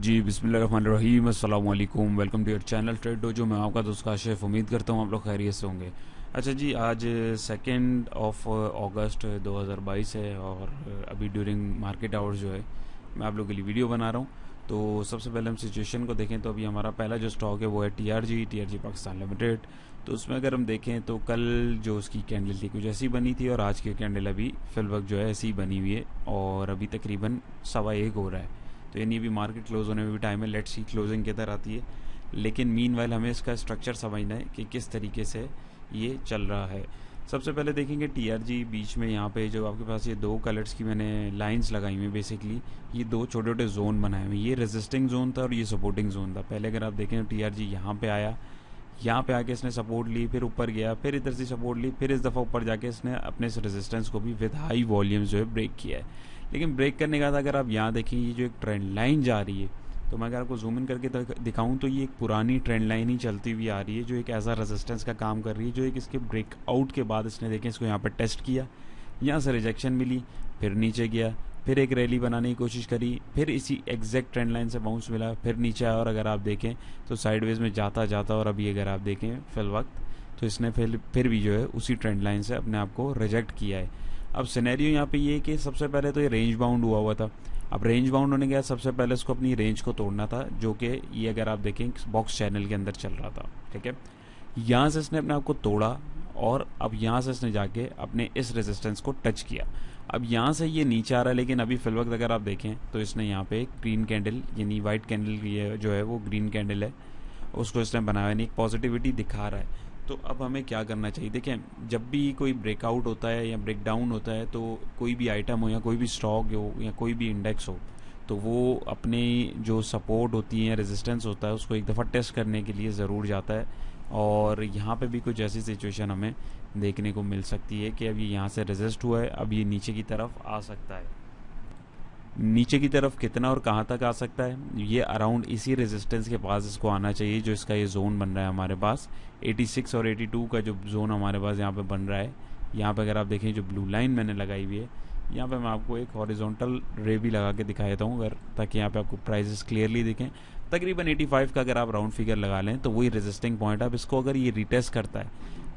जी बिस्मिल्लाहिर्रहमानिर्रहीम, अस्सलाम वालेकुम। Welcome to your channel trade dojo. मैं आपका दोस्त काशिफ। उम्मीद करता हूँ आप लोग खैरियत से होंगे। अच्छा जी, आज 2 अगस्त 2022 है और अभी ड्यूरिंग मार्केट आवर्स जो है मैं आप लोगों के लिए वीडियो बना रहा हूँ। तो सबसे पहले हम सिचुएशन को देखें तो अभी हमारा पहला जो स्टॉक है वो है टीआरजी पाकिस्तान लिमिटेड। तो उसमें अगर हम देखें तो कल जो उसकी कैंडल थी कुछ ऐसी बनी थी और आज की कैंडल अभी फिल वक्त जो है ऐसी बनी हुई है और अभी तकरीबन 1:15 हो रहा है। तो यानी अभी मार्केट क्लोज होने में भी टाइम है। लेट्स सी क्लोजिंग किधर आती है। लेकिन मीनवाइल हमें इसका स्ट्रक्चर समझना है कि किस तरीके से ये चल रहा है। सबसे पहले देखेंगे टीआरजी बीच में यहाँ पे जो आपके पास ये दो कलर्स की मैंने लाइंस लगाई हुई हैं। बेसिकली ये दो छोटे छोटे जोन बनाए हुए हैं। ये रेजिस्टिंग जोन था और ये सपोर्टिंग जोन था। पहले अगर आप देखें तो टीआरजी यहाँ पे आया, यहाँ पे आके इसने सपोर्ट ली, फिर ऊपर गया, फिर इधर से सपोर्ट ली, फिर इस दफ़ा ऊपर जाके इसने अपने इस रेजिस्टेंस को भी विद हाई वॉल्यूम्स जो है ब्रेक किया है। लेकिन ब्रेक करने के बाद अगर आप यहाँ देखें ये जो एक ट्रेंड लाइन जा रही है, तो मैं अगर आपको जूम इन करके दिखाऊं तो ये एक पुरानी ट्रेंड लाइन ही चलती हुई आ रही है जो एक एज अ रेजिस्टेंस का काम कर रही है। जो एक इसके ब्रेकआउट के बाद इसने देखें इसको यहाँ पर टेस्ट किया, यहाँ से रिजेक्शन मिली, फिर नीचे गया, फिर एक रैली बनाने की कोशिश करी, फिर इसी एग्जैक्ट ट्रेंड लाइन से बाउंस मिला, फिर नीचे आया और अगर आप देखें तो साइडवेज में जाता जाता और अभी अगर आप देखें फिल वक्त तो इसने फिर भी जो है उसी ट्रेंड लाइन से अपने आप को रिजेक्ट किया है। अब सिनेरियो यहाँ पे ये कि सबसे पहले तो ये रेंज बाउंड हुआ था। अब रेंज बाउंड होने के बाद सबसे पहले इसको अपनी रेंज को तोड़ना था जो कि ये अगर आप देखें बॉक्स चैनल के अंदर चल रहा था। ठीक है, यहाँ से इसने अपने आप को तोड़ा और अब यहाँ से इसने जाके अपने इस रेजिस्टेंस को टच किया। अब यहाँ से ये नीचे आ रहा है लेकिन अभी फिल वक्त अगर आप देखें तो इसने यहाँ पे ग्रीन कैंडल यानी वाइट कैंडल ये जो है वो ग्रीन कैंडल है उसको इसने बनाया यानी एक पॉजिटिविटी दिखा रहा है। तो अब हमें क्या करना चाहिए? देखें, जब भी कोई ब्रेकआउट होता है या ब्रेक डाउन होता है तो कोई भी आइटम हो या कोई भी स्टॉक हो या कोई भी इंडेक्स हो तो वो अपने जो सपोर्ट होती है रेजिस्टेंस होता है उसको एक दफ़ा टेस्ट करने के लिए ज़रूर जाता है। और यहाँ पे भी कुछ ऐसी सिचुएशन हमें देखने को मिल सकती है कि अब ये यहाँ से रेजिस्ट हुआ है, अब ये नीचे की तरफ आ सकता है। नीचे की तरफ कितना और कहाँ तक आ सकता है? ये अराउंड इसी रेजिस्टेंस के पास इसको आना चाहिए जो इसका ये जोन बन रहा है हमारे पास 86 और 82 का जो जोन हमारे पास यहाँ पे बन रहा है। यहाँ पे अगर आप देखें जो ब्लू लाइन मैंने लगाई हुई है यहाँ पे मैं आपको एक हॉरिजॉन्टल रे भी लगा के दिखा देता हूँ अगर, ताकि यहाँ पे आपको प्राइसेस क्लियरली दिखें। तकरीबन 85 का अगर आप राउंड फिगर लगा लें तो वही रेजिस्टिंग पॉइंट है। अब इसको अगर ये रिटेस्ट करता है,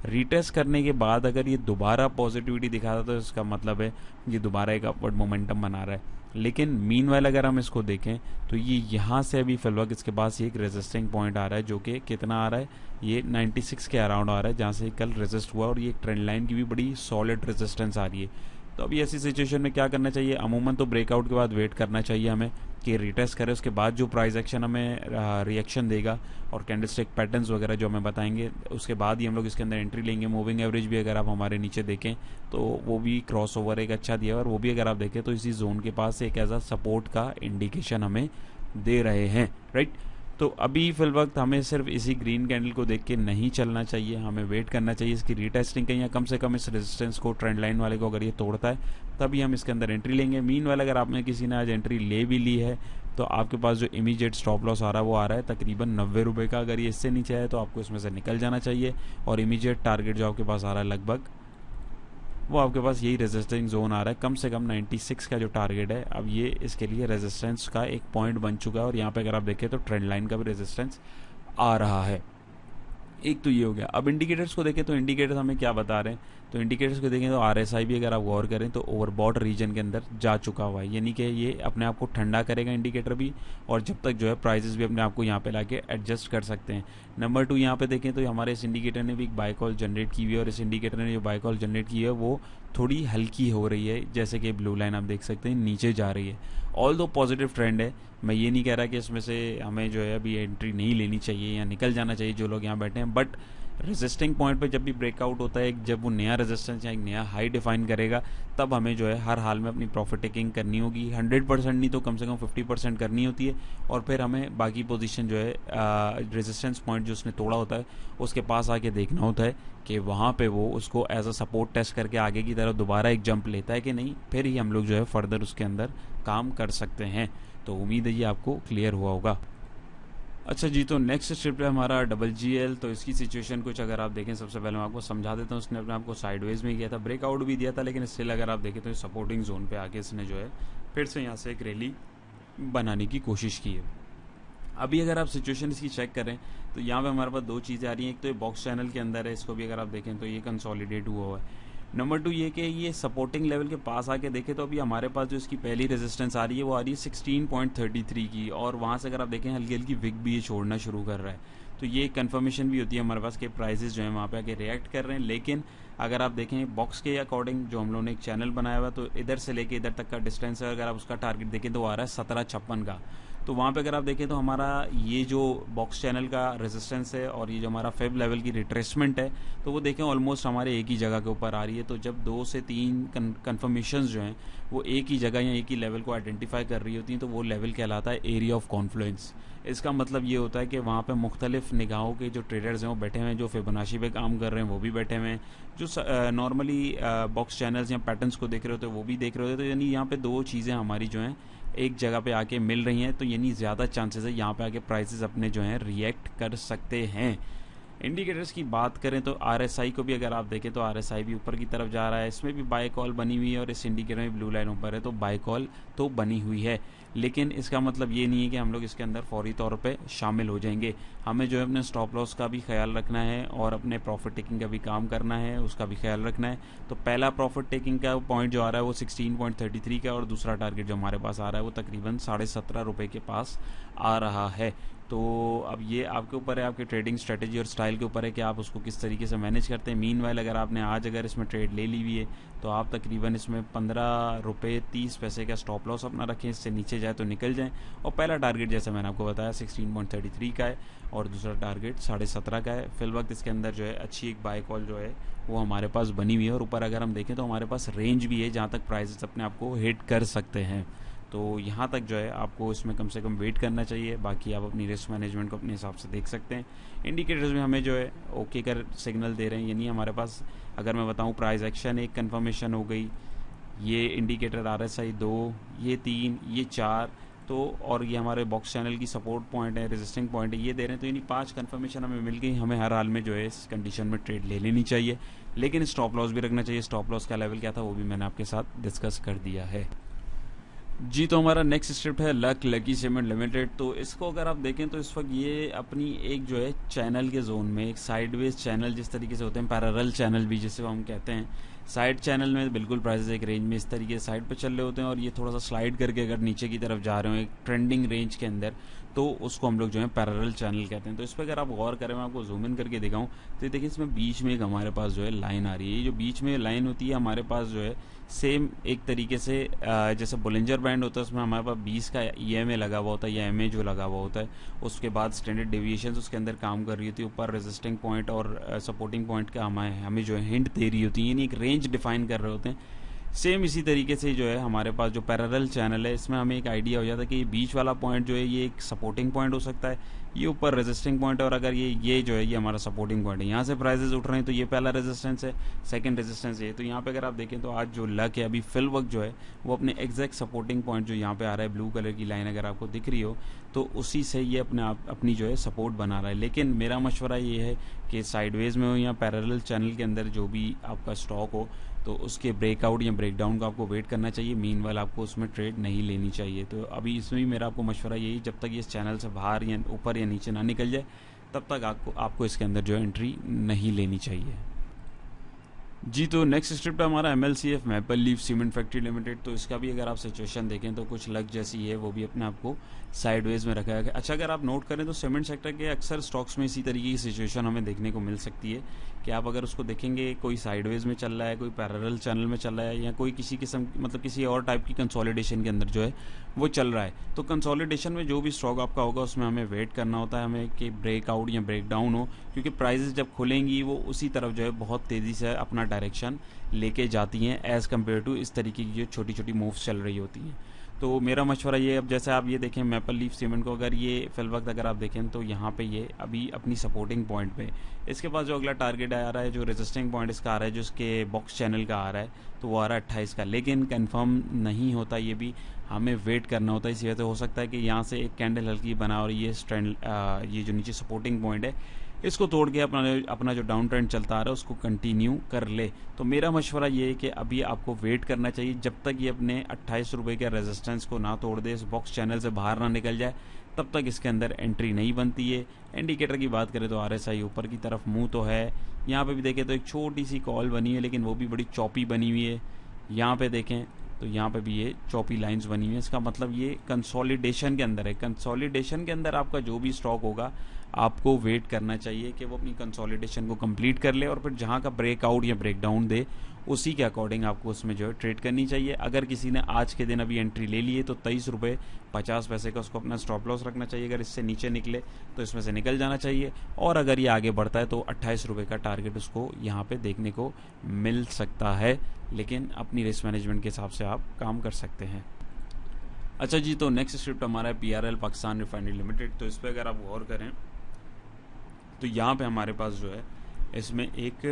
रिटेस्ट करने के बाद अगर ये दोबारा पॉजिटिविटी दिखाता है तो इसका मतलब है ये दोबारा एक अपवर्ड मोमेंटम बना रहा है। लेकिन मीनवाइल अगर हम इसको देखें तो ये यहाँ से अभी फिलहाल इसके पास ये एक रेजिस्टिंग पॉइंट आ रहा है जो कि कितना आ रहा है, ये 96 के अराउंड आ रहा है जहाँ से कल रेजिस्ट हुआ और ये ट्रेंड लाइन की भी बड़ी सॉलिड रेजिस्टेंस आ रही है। तो अभी ऐसी सिचुएशन में क्या करना चाहिए? अमूमन तो ब्रेकआउट के बाद वेट करना चाहिए हमें कि रिटेस्ट करे, उसके बाद जो प्राइस एक्शन हमें रिएक्शन देगा और कैंडलस्टिक पैटर्न्स वगैरह जो हमें बताएंगे उसके बाद ही हम लोग इसके अंदर एंट्री लेंगे। मूविंग एवरेज भी अगर आप हमारे नीचे देखें तो वो भी क्रॉस ओवर एक अच्छा दिया और वो भी अगर आप देखें तो इसी जोन के पास एक एज अ सपोर्ट का इंडिकेशन हमें दे रहे हैं। राइट, तो अभी फिल वक्त हमें सिर्फ इसी ग्रीन कैंडल को देख के नहीं चलना चाहिए, हमें वेट करना चाहिए इसकी रीटेस्टिंग कहीं या कम से कम इस रेजिस्टेंस को ट्रेंड लाइन वाले को अगर ये तोड़ता है तभी हम इसके अंदर एंट्री लेंगे। मीन वाला अगर आप में किसी ने आज एंट्री ले भी ली है तो आपके पास जो इमीडिएट स्टॉप लॉस आ रहा है वो आ रहा है तकरीबन 90 रुपये का। अगर ये इससे नीचे आए तो आपको इसमें से निकल जाना चाहिए और इमीडिएट टारगेट जो आपके पास आ रहा है लगभग वो आपके पास यही रेजिस्टेंस जोन आ रहा है, कम से कम 96 का जो टारगेट है। अब ये इसके लिए रेजिस्टेंस का एक पॉइंट बन चुका है और यहाँ पे अगर आप देखें तो ट्रेंड लाइन का भी रेजिस्टेंस आ रहा है। एक तो ये हो गया। अब इंडिकेटर्स को देखें तो इंडिकेटर्स हमें क्या बता रहे हैं? तो इंडिकेटर्स को देखें तो आरएसआई भी अगर आप गौर करें तो ओवरबॉट रीजन के अंदर जा चुका हुआ है, यानी कि ये अपने आप को ठंडा करेगा इंडिकेटर भी और जब तक जो है प्राइसेस भी अपने आप को यहाँ पे लाके एडजस्ट कर सकते हैं। नंबर 2 यहाँ पे देखें तो हमारे इस इंडिकेटर ने भी एक बाय कॉल जनरेट की हुई है और इस इंडिकेटर ने जो बाय कॉल जनरेट की है वो थोड़ी हल्की हो रही है, जैसे कि ब्लू लाइन आप देख सकते हैं नीचे जा रही है। ऑल दो पॉजिटिव ट्रेंड है, मैं ये नहीं कह रहा कि इसमें से हमें जो है अभी एंट्री नहीं लेनी चाहिए या निकल जाना चाहिए जो लोग यहाँ बैठे हैं, बट रेजिस्टिंग पॉइंट पे जब भी ब्रेकआउट होता है जब वो नया रेजिस्टेंस या एक नया हाई डिफाइन करेगा तब हमें जो है हर हाल में अपनी प्रॉफिट टेकिंग करनी होगी। 100% नहीं तो कम से कम 50% करनी होती है और फिर हमें बाकी पोजीशन जो है रेजिस्टेंस पॉइंट जो उसने तोड़ा होता है उसके पास आके देखना होता है कि वहाँ पे वो उसको एज अ सपोर्ट टेस्ट करके आगे की तरफ दोबारा एक जंप लेता है कि नहीं, फिर ही हम लोग जो है फर्दर उसके अंदर काम कर सकते हैं। तो उम्मीद है ये आपको क्लियर हुआ होगा। अच्छा जी, तो नेक्स्ट स्ट्रिप है हमारा GGL। तो इसकी सिचुएशन कुछ अगर आप देखें, सबसे पहले मैं आपको समझा देता हूँ। उसने अपने आपको साइडवेज में किया था, ब्रेकआउट भी दिया था, लेकिन स्टिल अगर आप देखें तो सपोर्टिंग जोन पे आके इसने जो है फिर से यहाँ से एक रैली बनाने की कोशिश की है। अभी अगर आप सिचुएशन इसकी चेक करें तो यहाँ पे हमारे पास दो चीज़ें आ रही हैं। एक तो ये बॉक्स चैनल के अंदर है, इसको भी अगर आप देखें तो ये कंसोलिडेट हुआ है। नंबर 2 ये कि ये सपोर्टिंग लेवल के पास आके देखें तो अभी हमारे पास जो इसकी पहली रेजिस्टेंस आ रही है वो आ रही है 16.33 की, और वहाँ से अगर आप देखें हल्की हल्की विक भी ये छोड़ना शुरू कर रहा है। तो ये कंफर्मेशन भी होती है हमारे पास कि प्राइसेस जो है वहाँ पे आके रिएक्ट कर रहे हैं। लेकिन अगर आप देखें बॉक्स के अकॉर्डिंग जो हम लोगों ने एक चैनल बनाया हुआ तो इधर से लेके इधर तक का डिस्टेंस है, अगर आप उसका टारगेट देखें तो आ रहा है 1756 का। तो वहाँ पे अगर आप देखें तो हमारा ये जो बॉक्स चैनल का रेजिस्टेंस है और ये जो हमारा फेब लेवल की रिट्रेसमेंट है तो वो देखें ऑलमोस्ट हमारे एक ही जगह के ऊपर आ रही है। तो जब 2 से 3 कन्फर्मेशंस जो हैं वो एक ही जगह या एक ही लेवल को आइडेंटिफाई कर रही होती हैं तो वो लेवल कहलाता है एरिया ऑफ कॉन्फ्लुएंस। इसका मतलब ये होता है कि वहाँ पे मुख्तलिफ निगाहों के जो ट्रेडर्स हैं वो बैठे हुए हैं, जो फिबोनाची पे काम कर रहे हैं वो भी बैठे हुए हैं, जो नॉर्मली बॉक्स चैनल्स या पैटर्न्स को देख रहे होते हैं वो भी देख रहे होते हैं। तो यानी यहाँ पे दो चीज़ें हमारी जो हैं एक जगह पे आके मिल रही हैं, तो यानी ज़्यादा चांसेस है यहाँ पे आके प्राइसेस अपने जो हैं रिएक्ट कर सकते हैं। इंडिकेटर्स की बात करें तो आरएसआई को भी अगर आप देखें तो आरएसआई भी ऊपर की तरफ जा रहा है, इसमें भी बाय कॉल बनी हुई है और इस इंडिकेटर में ब्लू लाइन ऊपर है तो बाय कॉल तो बनी हुई है। लेकिन इसका मतलब ये नहीं है कि हम लोग इसके अंदर फौरी तौर पे शामिल हो जाएंगे। हमें जो है अपने स्टॉप लॉस का भी ख्याल रखना है और अपने प्रॉफिट टेकिंग का भी काम करना है, उसका भी ख्याल रखना है। तो पहला प्रॉफिट टेकिंग का पॉइंट जो आ रहा है वो 16.33 का, और दूसरा टारगेट जो हमारे पास आ रहा है वो तकरीबन 17.5 रुपये के पास आ रहा है। तो अब ये आपके ऊपर है, आपके ट्रेडिंग स्ट्रेटेजी और स्टाइल के ऊपर है कि आप उसको किस तरीके से मैनेज करते हैं। मीनवाइल अगर आपने आज अगर इसमें ट्रेड ले ली हुई है तो आप तकरीबन इसमें 15 रुपये 30 पैसे का स्टॉप लॉस अपना रखें, इससे नीचे जाए तो निकल जाएं। और पहला टारगेट जैसे मैंने आपको बताया 16.33 का है और दूसरा टारगेट 17.5 का है। फिल वक्त इसके अंदर जो है अच्छी एक बाय कॉल जो है वो हमारे पास बनी हुई है, और ऊपर अगर हम देखें तो हमारे पास रेंज भी है जहाँ तक प्राइसेस अपने आप को हिट कर सकते हैं। तो यहाँ तक जो है आपको इसमें कम से कम वेट करना चाहिए, बाकी आप अपनी रिस्क मैनेजमेंट को अपने हिसाब से देख सकते हैं। इंडिकेटर्स में हमें जो है ओके कर सिग्नल दे रहे हैं, यानी हमारे पास अगर मैं बताऊँ प्राइस एक्शन एक कन्फर्मेशन हो गई, ये इंडिकेटर आरएसआई 2, ये 3, ये 4, तो और ये हमारे बॉक्स चैनल की सपोर्ट पॉइंट है, रेजिस्टिंग पॉइंट है, ये दे रहे हैं। तो यानी 5 कन्फर्मेशन हमें मिल गई, हमें हर हाल में जो है इस कंडीशन में ट्रेड ले लेनी चाहिए, लेकिन स्टॉप लॉस भी रखना चाहिए। स्टॉप लॉस का लेवल क्या था वो भी मैंने आपके साथ डिस्कस कर दिया है जी। तो हमारा नेक्स्ट स्क्रिप्ट है लकी सीमेंट लिमिटेड। तो इसको अगर आप देखें तो इस वक्त ये अपनी एक जो है चैनल के जोन में एक साइडवेज चैनल जिस तरीके से होते हैं, पैरेलल चैनल भी जिसे हम कहते हैं, साइड चैनल में बिल्कुल प्राइसेस एक रेंज में इस तरीके से साइड पे चल रहे होते हैं और ये थोड़ा सा स्लाइड करके अगर नीचे की तरफ जा रहे हो एक ट्रेंडिंग रेंज के अंदर, तो उसको हम लोग जो है पैरेलल चैनल कहते हैं। तो इस पर अगर आप गौर करें, मैं आपको जूम इन करके दिखाऊं तो देखिए इसमें बीच में एक हमारे पास जो है लाइन आ रही है। ये जो बीच में लाइन होती है हमारे पास जो है सेम एक तरीके से जैसे बोलिंजर बैंड होता है उसमें हमारे पास 20 का EMA लगा हुआ होता है या MA जो लगा हुआ होता है, उसके बाद स्टैंडर्ड डेविएशन उसके अंदर काम कर रही होती है, ऊपर रेजिस्टिंग पॉइंट और सपोर्टिंग पॉइंट का हमें जो है हिंट दे रही होती है, यानी एक रेंज डिफाइन कर रहे होते हैं। सेम इसी तरीके से जो है हमारे पास जो पैरेलल चैनल है इसमें हमें एक आइडिया हो जाता है कि ये बीच वाला पॉइंट जो है ये एक सपोर्टिंग पॉइंट हो सकता है, ये ऊपर रेजिस्टिंग पॉइंट है, और अगर ये जो है ये हमारा सपोर्टिंग पॉइंट है, यहाँ से प्राइसेस उठ रहे हैं तो ये पहला रेजिस्टेंस है, सेकंड रेजिस्टेंस है। तो यहाँ पे अगर आप देखें तो आज जो लक है अभी फिल वक्त जो है वो अपने एग्जैक्ट सपोर्टिंग पॉइंट जो यहाँ पे आ रहा है ब्लू कलर की लाइन अगर आपको दिख रही हो तो उसी से ये अपनी जो है सपोर्ट बना रहा है। लेकिन मेरा मशवरा ये है कि साइडवेज में हो या पैरेलल चैनल के अंदर जो भी आपका स्टॉक हो तो उसके ब्रेकआउट या ब्रेकडाउन का आपको वेट करना चाहिए, मीनवाइल आपको उसमें ट्रेड नहीं लेनी चाहिए। तो अभी इसमें भी मेरा आपको मशवरा यही, जब तक ये इस चैनल से बाहर या ऊपर या नीचे ना निकल जाए तब तक आपको इसके अंदर जो एंट्री नहीं लेनी चाहिए जी। तो नेक्स्ट स्क्रिप्ट हमारा MLCF maple leaf cement factory limited. तो इसका भी अगर आप सिचुएशन देखें तो कुछ लक जैसी है, वो भी अपने आप को साइडवेज में रखा है। अच्छा, अगर आप नोट करें तो सीमेंट सेक्टर के अक्सर स्टॉक्स में इसी तरीके की सिचुएशन हमें देखने को मिल सकती है कि आप अगर उसको देखेंगे कोई साइडवेज में चल रहा है, कोई पैरेलल चैनल में चल रहा है, या कोई किसी किस्म मतलब किसी और टाइप की कंसोलिडेशन के अंदर जो है वो चल रहा है। तो कंसोलिडेशन में जो भी स्टॉक आपका होगा उसमें हमें वेट करना होता है हमें कि ब्रेकआउट या ब्रेकडाउन हो, क्योंकि प्राइसेस जब खुलेंगी वो उसी तरफ जो है बहुत तेज़ी से अपना डायरेक्शन लेके जाती हैं एज़ कम्पेयर टू इस तरीके की जो छोटी छोटी मूव्स चल रही होती हैं। तो मेरा मशवरा ये, अब जैसे आप ये देखें मैपल लीफ सीमेंट को, अगर ये फिल वक्त अगर आप देखें तो यहाँ पे ये अभी अपनी सपोर्टिंग पॉइंट पे, इसके पास जो अगला टारगेट आ रहा है, जो रेजिस्टिंग पॉइंट इसका आ रहा है, जो इसके बॉक्स चैनल का आ रहा है तो वो आ रहा है 28 का, लेकिन कंफर्म नहीं होता, ये भी हमें वेट करना होता है। इसी वजह से हो सकता है कि यहाँ से एक कैंडल हल्की बना और ये स्ट्रेंड ये जो नीचे सपोर्टिंग पॉइंट है इसको तोड़ के अपना जो डाउन ट्रेंड चलता आ रहा है उसको कंटिन्यू कर ले। तो मेरा मशवरा ये है कि अभी आपको वेट करना चाहिए जब तक ये अपने 28 रुपये के रेजिस्टेंस को ना तोड़ दे, इस बॉक्स चैनल से बाहर ना निकल जाए, तब तक इसके अंदर एंट्री नहीं बनती है। इंडिकेटर की बात करें तो RSI ऊपर की तरफ मुंह तो है, यहाँ पे भी देखें तो एक छोटी सी कॉल बनी है, लेकिन वो भी बड़ी चौपी बनी हुई है। यहाँ पे देखें तो यहाँ पे भी ये चौपी लाइंस बनी हुई है, इसका मतलब ये कंसोलिडेशन के अंदर है। कंसोलिडेशन के अंदर आपका जो भी स्टॉक होगा आपको वेट करना चाहिए कि वो अपनी कंसोलिडेशन को कंप्लीट कर ले और फिर जहाँ का ब्रेकआउट या ब्रेकडाउन दे उसी के अकॉर्डिंग आपको उसमें जो है ट्रेड करनी चाहिए। अगर किसी ने आज के दिन अभी एंट्री ले ली है तो 23 रुपये 50 पैसे का उसको अपना स्टॉप लॉस रखना चाहिए। अगर इससे नीचे निकले तो इसमें से निकल जाना चाहिए, और अगर ये आगे बढ़ता है तो 28 रुपये का टारगेट उसको यहाँ पे देखने को मिल सकता है, लेकिन अपनी रिस्क मैनेजमेंट के हिसाब से आप काम कर सकते हैं। अच्छा जी, तो नेक्स्ट स्क्रिप्ट हमारा है PRL पाकिस्तान रिफाइनरी लिमिटेड। तो इस पर अगर आप गौर करें तो यहाँ पे हमारे पास जो है इसमें एक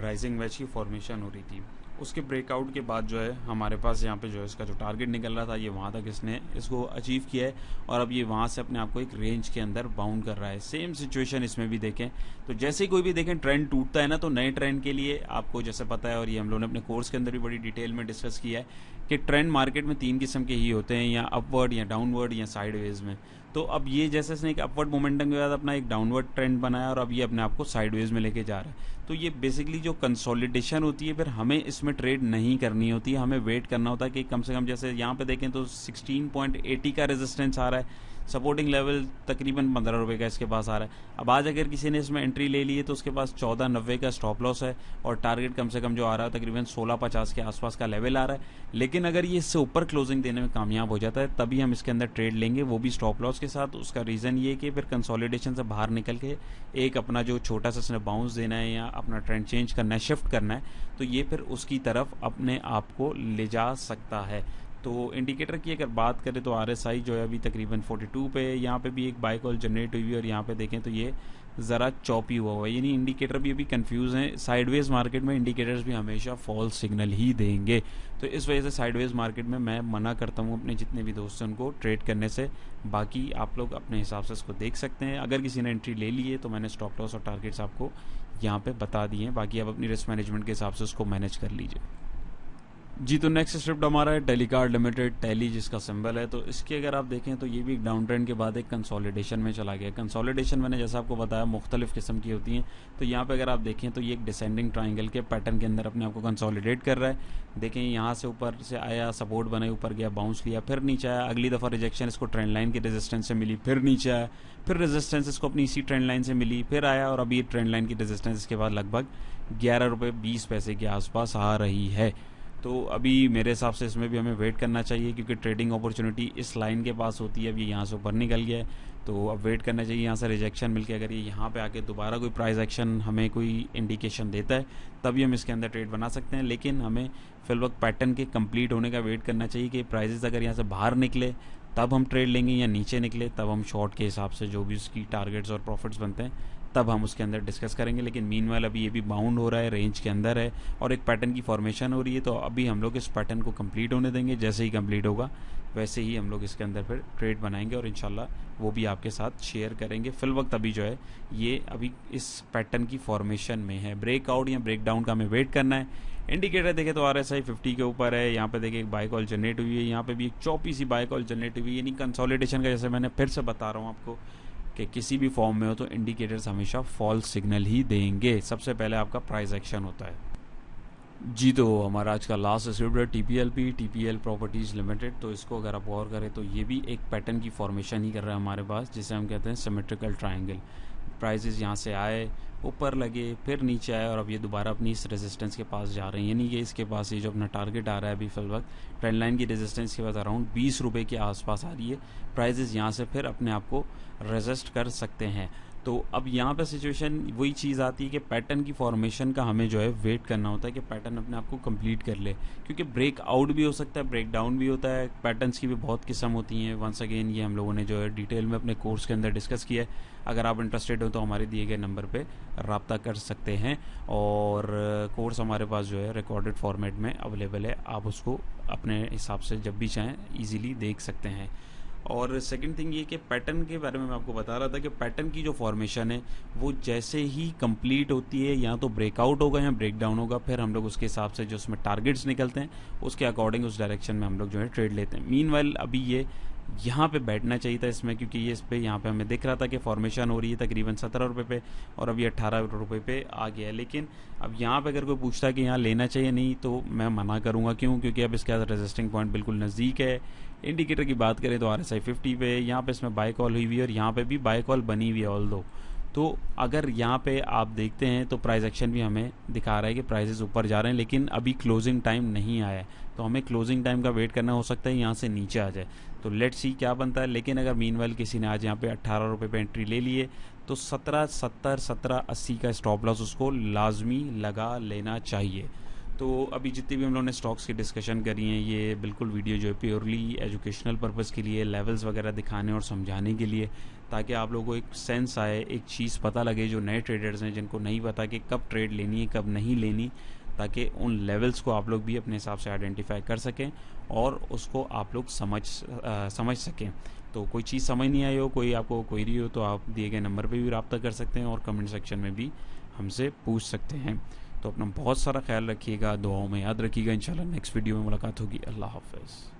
राइजिंग वेज की फॉर्मेशन हो रही थी। उसके ब्रेकआउट के बाद जो है हमारे पास यहाँ पे जो है इसका जो टारगेट निकल रहा था ये वहाँ तक इसने इसको अचीव किया है, और अब ये वहाँ से अपने आप को एक रेंज के अंदर बाउंड कर रहा है। सेम सिचुएशन इसमें भी देखें तो जैसे ही कोई भी देखें ट्रेंड टूटता है ना, तो नए ट्रेंड के लिए आपको जैसे पता है, और ये हम लोगों ने अपने कोर्स के अंदर भी बड़ी डिटेल में डिस्कस किया है कि ट्रेंड मार्केट में 3 किस्म के ही होते हैं, या अपवर्ड या डाउनवर्ड या साइडवेज में। तो अब ये जैसे इसने एक अपवर्ड मोमेंटम के बाद अपना एक डाउनवर्ड ट्रेंड बनाया और अब ये अपने आप को साइडवेज में लेके जा रहा है। तो ये बेसिकली जो कंसोलिडेशन होती है, फिर हमें इसमें ट्रेड नहीं करनी होती है, हमें वेट करना होता है कि कम से कम जैसे यहाँ पे देखें तो 16.80 का रेजिस्टेंस आ रहा है, सपोर्टिंग लेवल तकरीबन 15 रुपये का इसके पास आ रहा है। अब आज अगर किसी ने इसमें एंट्री ले ली है तो उसके पास 14.90 का स्टॉप लॉस है, और टारगेट कम से कम जो आ रहा है तकरीबन 16.50 के आसपास का लेवल आ रहा है। लेकिन अगर ये इससे ऊपर क्लोजिंग देने में कामयाब हो जाता है तभी हम इसके अंदर ट्रेड लेंगे, वो भी स्टॉप लॉस के साथ। उसका रीज़न ये कि फिर कंसोलिडेशन से बाहर निकल के एक अपना जो छोटा सा इसने बाउंस देना है या अपना ट्रेंड चेंज करना है, शिफ्ट करना है, तो ये फिर उसकी तरफ अपने आप को ले जा सकता है। तो इंडिकेटर की अगर बात करें तो RSI जो है अभी तकरीबन 42 पे है, यहाँ पे भी एक बाय कॉल जनरेट हुई है, और यहाँ पे देखें तो ये ज़रा चॉपी हुआ है, यानी इंडिकेटर भी अभी कंफ्यूज हैं। साइडवेज मार्केट में इंडिकेटर्स भी हमेशा फॉल्स सिग्नल ही देंगे, तो इस वजह से साइडवेज मार्केट में मैं मना करता हूँ अपने जितने भी दोस्त हैं उनको ट्रेड करने से। बाकी आप लोग अपने हिसाब से इसको देख सकते हैं। अगर किसी ने एंट्री ले ली है तो मैंने स्टॉप लॉस और टारगेट्स आपको यहाँ पे बता दिए हैं, बाकी आप अपनी रिस्क मैनेजमेंट के हिसाब से उसको मैनेज कर लीजिए जी। तो नेक्स्ट स्क्रिप्ट हमारा है टेलीकार्ड लिमिटेड, टैली जिसका सिंबल है। तो इसके अगर आप देखें तो ये भी एक डाउन ट्रेंड के बाद एक कंसोलिडेशन में चला गया। कंसोलिडेशन मैंने जैसा आपको बताया मुख्तलिफ किस्म की होती हैं, तो यहाँ पे अगर आप देखें तो ये एक डिसेंडिंग ट्राइंगल के पैटर्न के अंदर अपने आप को कंसोलिडेट कर रहा है। देखें यहाँ से ऊपर से आया, सपोर्ट बनाई, ऊपर गया, बाउंस लिया, फिर नीचे आया, अगली दफ़ा रिजेक्शन इसको ट्रेंड लाइन की रेजिस्टेंस से मिली, फिर नीचे आया, फिर रेजिस्टेंस इसको अपनी इसी ट्रेंड लाइन से मिली, फिर आया, और अभी ये ट्रेंड लाइन की रेजिस्टेंस इसके बाद लगभग 11.20 रुपये के आसपास आ रही है। तो अभी मेरे हिसाब से इसमें भी हमें वेट करना चाहिए, क्योंकि ट्रेडिंग अपॉर्चुनिटी इस लाइन के पास होती है। अब ये यहाँ से ऊपर निकल गया है तो अब वेट करना चाहिए, यहाँ से रिजेक्शन मिलके अगर ये यहाँ पे आके दोबारा कोई प्राइस एक्शन हमें कोई इंडिकेशन देता है तभी हम इसके अंदर ट्रेड बना सकते हैं। लेकिन हमें फिल वक्त पैटर्न के कंप्लीट होने का वेट करना चाहिए कि प्राइजेस अगर यहाँ से बाहर निकले तब हम ट्रेड लेंगे, या नीचे निकले तब हम शॉर्ट के हिसाब से जो भी उसकी टारगेट्स और प्रॉफिट्स बनते हैं तब हम उसके अंदर डिस्कस करेंगे। लेकिन मीनवाइल अभी ये भी बाउंड हो रहा है, रेंज के अंदर है और एक पैटर्न की फॉर्मेशन हो रही है, तो अभी हम लोग इस पैटर्न को कंप्लीट होने देंगे। जैसे ही कंप्लीट होगा वैसे ही हम लोग इसके अंदर फिर ट्रेड बनाएंगे और इंशाल्लाह वो भी आपके साथ शेयर करेंगे। फिल वक्त अभी जो है ये अभी इस पैटर्न की फॉर्मेशन में है। ब्रेकआउट या ब्रेकडाउन का हमें वेट करना है। इंडिकेटर देखें तो RSI 50 के ऊपर है, यहाँ पे देखिए एक बाय कॉल जनरेट हुई है, यहाँ पे भी एक चौपी सी बाय कॉल जनरेट हुई है, यानी कंसोलिडेशन का जैसे मैंने फिर से बता रहा हूँ आपको कि किसी भी फॉर्म में हो तो इंडिकेटर्स हमेशा फॉल्स सिग्नल ही देंगे। सबसे पहले आपका प्राइस एक्शन होता है जी। तो हमारा आज का लास्ट स्क्रिप्ट है TPL प्रॉपर्टीज़ लिमिटेड। तो इसको अगर आप गौर करें तो ये भी एक पैटर्न की फॉर्मेशन ही कर रहा है हमारे पास, जिसे हम कहते हैं सिमेट्रिकल ट्रायंगल। प्राइजेस यहाँ से आए, ऊपर लगे, फिर नीचे आए, और अब ये दोबारा अपनी इस रेजिस्टेंस के पास जा रहे हैं, यानी कि इसके पास ये जो अपना टारगेट आ रहा है अभी फिल वक्त ट्रेंड लाइन की रेजिस्टेंस के पास अराउंड 20 रुपये के आसपास आ रही है। प्राइजेस यहाँ से फिर अपने आप को रेजिस्ट कर सकते हैं। तो अब यहाँ पे सिचुएशन वही चीज़ आती है कि पैटर्न की फॉर्मेशन का हमें जो है वेट करना होता है कि पैटर्न अपने आप को कंप्लीट कर ले, क्योंकि ब्रेक आउट भी हो सकता है, ब्रेक डाउन भी होता है। पैटर्न्स की भी बहुत किस्म होती हैं। वंस अगेन ये हम लोगों ने जो है डिटेल में अपने कोर्स के अंदर डिस्कस किया है। अगर आप इंटरेस्टेड हो तो हमारे दिए गए नंबर पे रब्ता कर सकते हैं, और कोर्स हमारे पास जो है रिकॉर्डेड फॉर्मेट में अवेलेबल है, आप उसको अपने हिसाब से जब भी चाहें ईजिली देख सकते हैं। और सेकंड थिंग ये कि पैटर्न के बारे में मैं आपको बता रहा था कि पैटर्न की जो फॉर्मेशन है वो जैसे ही कंप्लीट होती है या तो ब्रेकआउट होगा या ब्रेकडाउन होगा, फिर हम लोग उसके हिसाब से जो उसमें टारगेट्स निकलते हैं उसके अकॉर्डिंग उस डायरेक्शन में हम लोग जो है ट्रेड लेते हैं। मीनवाइल अभी ये यहाँ पे बैठना चाहिए था इसमें, क्योंकि ये इस पे यहाँ पे हमें दिख रहा था कि फॉर्मेशन हो रही है तकरीबन 17 रुपये पे, और अभी 18 रुपये पे आ गया है। लेकिन अब यहाँ पे अगर कोई पूछता है कि यहाँ लेना चाहिए नहीं, तो मैं मना करूँगा। क्यों? क्योंकि अब इसके बाद रेजिस्टिंग पॉइंट बिल्कुल नज़दीक है। इंडिकेटर की बात करें तो RSI 50 पे, यहाँ पे इसमें बाय कॉल हुई हुई है और यहाँ पे भी बाय कॉल बनी हुई है ऑल दो। तो अगर यहाँ पे आप देखते हैं तो प्राइस एक्शन भी हमें दिखा रहा है कि प्राइसेस ऊपर जा रहे हैं, लेकिन अभी क्लोजिंग टाइम नहीं आया है, तो हमें क्लोजिंग टाइम का वेट करना, हो सकता है यहाँ से नीचे आ जाए। तो लेट्स सी क्या बनता है। लेकिन अगर मीनवाइल किसी ने आज यहाँ पे 18 रुपये पे एंट्री ले लिए, तो 1770 1780 का स्टॉप लॉस उसको लाजमी लगा लेना चाहिए। तो अभी जितनी भी हम लोगों ने स्टॉक्स की डिस्कशन करी हैं, ये बिल्कुल वीडियो जो है प्योरली एजुकेशनल पर्पज़ के लिए, लेवल्स वगैरह दिखाने और समझाने के लिए, ताकि आप लोगों को एक सेंस आए, एक चीज़ पता लगे जो नए ट्रेडर्स हैं जिनको नहीं पता कि कब ट्रेड लेनी है कब नहीं लेनी, ताकि उन लेवल्स को आप लोग भी अपने हिसाब से आइडेंटिफाई कर सकें और उसको आप लोग समझ सकें। तो कोई चीज़ समझ नहीं आई हो, कोई आपको क्वेरी हो, तो आप दिए गए नंबर पे भी रब्ता कर सकते हैं और कमेंट सेक्शन में भी हमसे पूछ सकते हैं। तो अपना बहुत सारा ख्याल रखिएगा, दुआओं में याद रखिएगा। इंशाल्लाह नेक्स्ट वीडियो में मुलाकात होगी। अल्लाह हाफ़िज़।